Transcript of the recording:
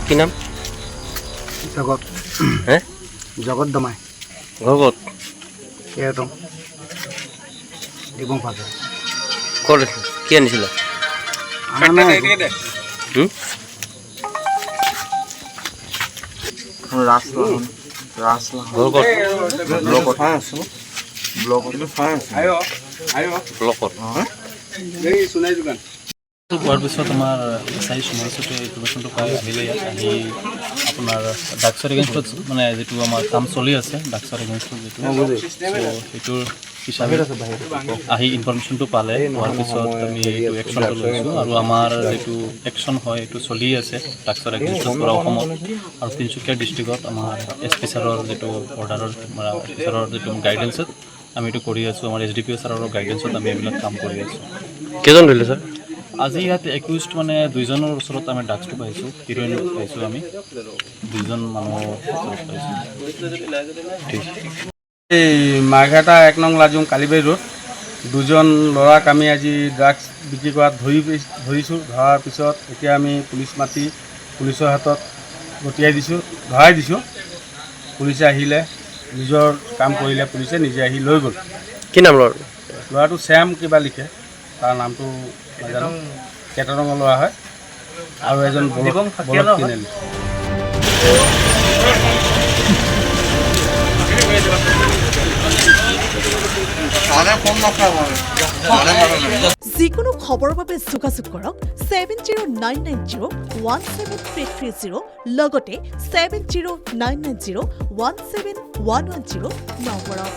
কি নাম? জগত হে জগত দমাই ঘৰ এৰটম দিবং ফাজে ক'ত কি আনিছিলা? আমাৰ নাই ঘৰ ক'ত? ব্লকত। পোৱাৰ পিছত আমাৰ এছআই সুমাইছতে ইনফৰমেশ্যনটো পাই আহিলে ইয়াত আহি আপোনাৰ ড্ৰাগছৰ এগেইনষ্টত মানে যিটো আমাৰ কাম চলি আছে ড্ৰাগছৰ এগেইনষ্টত যিটো সেইটোৰ হিচাপে আহি ইনফৰমেশ্যনটো পালে পোৱাৰ পিছত আমি এইটো একশ্যনটো লৈছোঁ আৰু আমাৰ যিটো একশ্যন হয় এইটো চলি আছে ড্ৰাগছৰ এগেইনষ্টত পৰা অসমত আৰু তিনিচুকীয়া ডিষ্ট্ৰিক্টত আমাৰ এছ পি ছাৰৰ যিটো অৰ্ডাৰৰ এছ পি ছাৰৰ যিটো গাইডেঞ্চত আমি এইটো কৰি আছোঁ আমাৰ SDPO ছাৰৰ গাইডেঞ্চত আমি এইবিলাক কাম কৰি আছোঁ। কেইজন ধৰিলে ছাৰ? আজি ইয়াত একিউজড মানে দুইজনৰ ওচৰত আমি ড্ৰাগছটো পাইছোঁ, হিৰইন পাইছোঁ আমি দুইজন মানুহৰ ওচৰত পাইছোঁ। এই মাৰ্ঘাটা 1 নং লাজুং কালিবাৰী ৰোড দুজন ল'ৰাক আমি আজি ড্ৰাগছ বিক্ৰী কৰাত ধৰিছোঁ। ধৰাৰ পিছত এতিয়া আমি পুলিচ মাতি পুলিচৰ হাতত গতিয়াই দিছোঁ, ধৰাই দিছোঁ। পুলিচে আহিলে নিজৰ কাম কৰিলে, পুলিচে নিজে আহি লৈ গ'ল। কি নাম ল'ৰা? ল'ৰাটো শ্যাম কিবা লিখে, তাৰ নামটো নাজানো, কেটাৰঙৰ ল'ৰা হয় আৰু এজন বলদ তিনিআলি। যিকোনো খবৰৰ বাবে যোগাযোগ কৰক 7099017330 লগতে 7099017110 নম্বৰত।